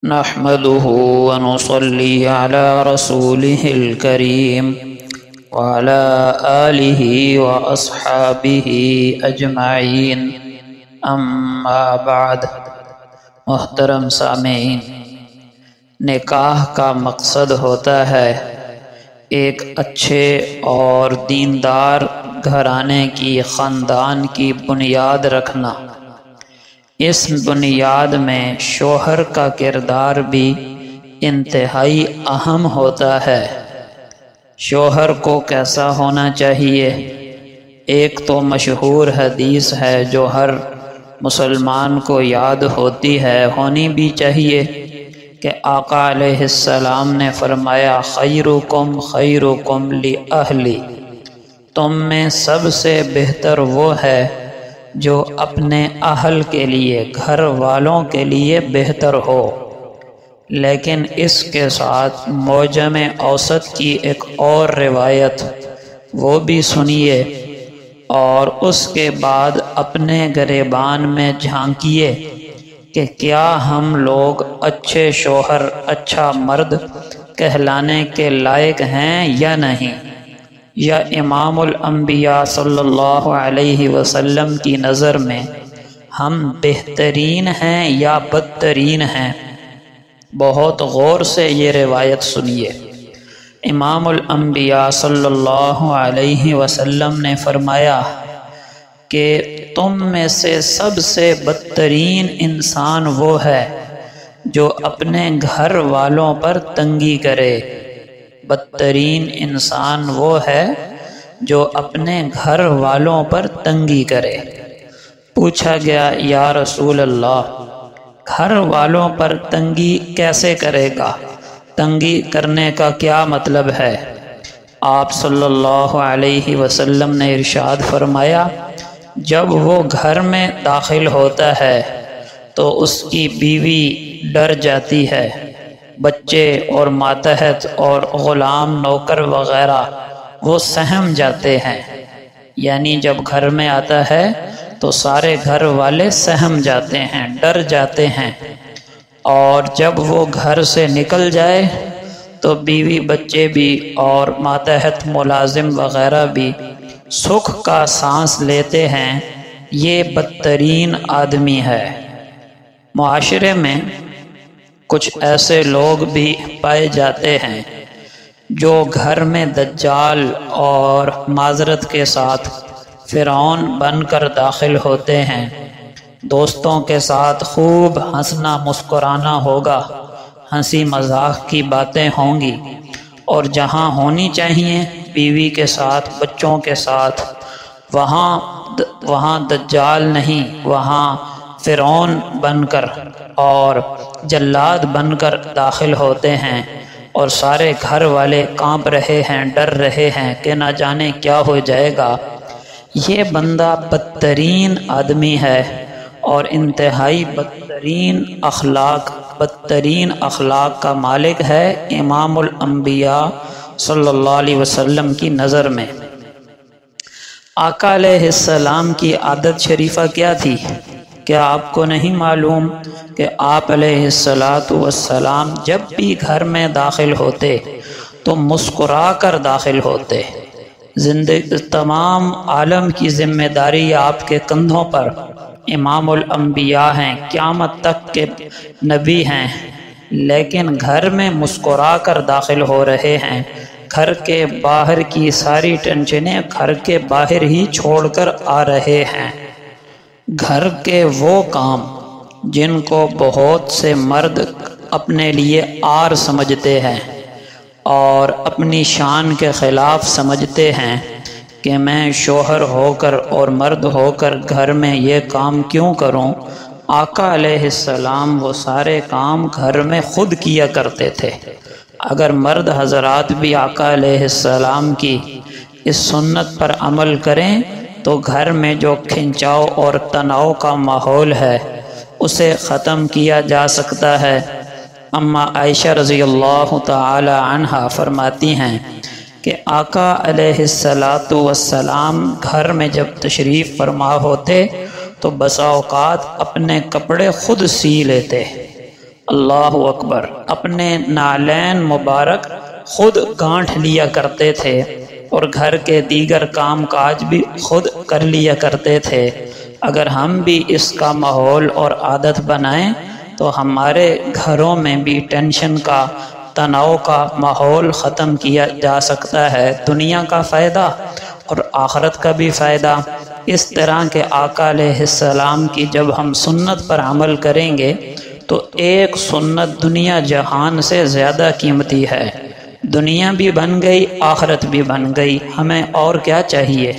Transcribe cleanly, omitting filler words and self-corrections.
نحمده ونصلي على رسوله الكريم وعلى آله وأصحابه أجمعين اما بعد۔ محترم سامعین، نکاح کا مقصد ہوتا ہے ایک اچھے اور دیندار گھرانے کی خاندان کی بنیاد رکھنا۔ اس بنیاد میں شوہر کا کردار بھی انتہائی اہم ہوتا ہے۔ شوہر کو کیسا ہونا چاہیے؟ ایک تو مشہور حدیث ہے جو ہر مسلمان کو یاد ہوتی ہے، ہونی بھی چاہیے، کہ آقا علیہ السلام نے فرمایا خیرکم خیرکم لأہلی، تم میں سب سے بہتر وہ ہے جو اپنے اہل کے لیے، گھر والوں کے لیے بہتر ہو۔ لیکن اس کے ساتھ معجم اوسط کی ایک اور روایت وہ بھی سنیے، اور اس کے بعد اپنے گریبان میں جھانکیے کہ کیا ہم لوگ اچھے شوہر، اچھا مرد کہلانے کے لائق ہیں یا نہیں، یا امام الانبیاء صلی اللہ علیہ وسلم کی نظر میں ہم بہترین ہیں یا بدترین ہیں۔ بہت غور سے یہ روایت سنیے۔ امام الانبیاء صلی اللہ علیہ وسلم نے فرمایا کہ تم میں سے سب سے بدترین انسان وہ ہے جو اپنے گھر والوں پر تنگی کرے۔ بدترین انسان وہ ہے جو اپنے گھر والوں پر تنگی کرے۔ پوچھا گیا یا رسول اللہ، گھر والوں پر تنگی کیسے کرے گا؟ تنگی کرنے کا کیا مطلب ہے؟ آپ صلی اللہ علیہ وسلم نے ارشاد فرمایا، جب وہ گھر میں داخل ہوتا ہے تو اس کی بیوی ڈر جاتی ہے، بچے اور ماتحت اور غلام نوکر وغیرہ وہ سہم جاتے ہیں۔ یعنی جب گھر میں آتا ہے تو سارے گھر والے سہم جاتے ہیں، ڈر جاتے ہیں، اور جب وہ گھر سے نکل جائے تو بیوی بچے بھی اور ماتحت ملازم وغیرہ بھی سکھ کا سانس لیتے ہیں۔ یہ بدترین آدمی ہے۔ معاشرے میں کچھ ایسے لوگ بھی پائے جاتے ہیں جو گھر میں دجال اور معذرت کے ساتھ فرعون بن کر داخل ہوتے ہیں۔ دوستوں کے ساتھ خوب ہنسنا مسکرانا ہوگا، ہنسی مذاق کی باتیں ہوں گی، اور جہاں ہونی چاہیے بیوی کے ساتھ، بچوں کے ساتھ، وہاں دجال نہیں، وہاں فرعون بن کر اور جلاد بن کر داخل ہوتے ہیں، اور سارے گھر والے کانپ رہے ہیں، ڈر رہے ہیں کہ نہ جانے کیا ہو جائے گا۔ یہ بندہ بدترین آدمی ہے اور انتہائی بدترین اخلاق کا مالک ہے امام الانبیاء صلی اللہ علیہ وسلم کی نظر میں۔ آقا علیہ السلام کی عادت شریفہ کیا تھی؟ کیا آپ کو نہیں معلوم کہ آپ علیہ السلام جب بھی گھر میں داخل ہوتے تو مسکرا کر داخل ہوتے؟ تمام عالم کی ذمہ داری آپ کے کندھوں پر، امام الانبیاء ہیں، قیامت تک کے نبی ہیں، لیکن گھر میں مسکرا کر داخل ہو رہے ہیں۔ گھر کے باہر کی ساری ٹینشنیں گھر کے باہر ہی چھوڑ کر آ رہے ہیں۔ گھر کے وہ کام جن کو بہت سے مرد اپنے لیے عار سمجھتے ہیں اور اپنی شان کے خلاف سمجھتے ہیں کہ میں شوہر ہو کر اور مرد ہو کر گھر میں یہ کام کیوں کروں، آقا علیہ السلام وہ سارے کام گھر میں خود کیا کرتے تھے۔ اگر مرد حضرات بھی آقا علیہ السلام کی اس سنت پر عمل کریں تو گھر میں جو کھنچاؤ اور تناؤ کا ماحول ہے اسے ختم کیا جا سکتا ہے۔ اما عائشہ رضی اللہ تعالی عنہا فرماتی ہیں کہ آقا علیہ السلام گھر میں جب تشریف فرما ہوتے تو بسا اوقات اپنے کپڑے خود سی لیتے، اللہ اکبر۔ اپنے نالین مبارک خود گانٹھ لیا کرتے تھے اور گھر کے دیگر کام کاج بھی خود کر لیا کرتے تھے۔ اگر ہم بھی اس کا ماحول اور عادت بنائیں تو ہمارے گھروں میں بھی ٹینشن کا، تناؤ کا ماحول ختم کیا جا سکتا ہے۔ دنیا کا فائدہ اور آخرت کا بھی فائدہ۔ اس طرح کے آقا علیہ السلام کی جب ہم سنت پر عمل کریں گے تو ایک سنت دنیا جہان سے زیادہ قیمتی ہے۔ دنیا بھی بن گئی، آخرت بھی بن گئی، ہمیں اور کیا چاہیے؟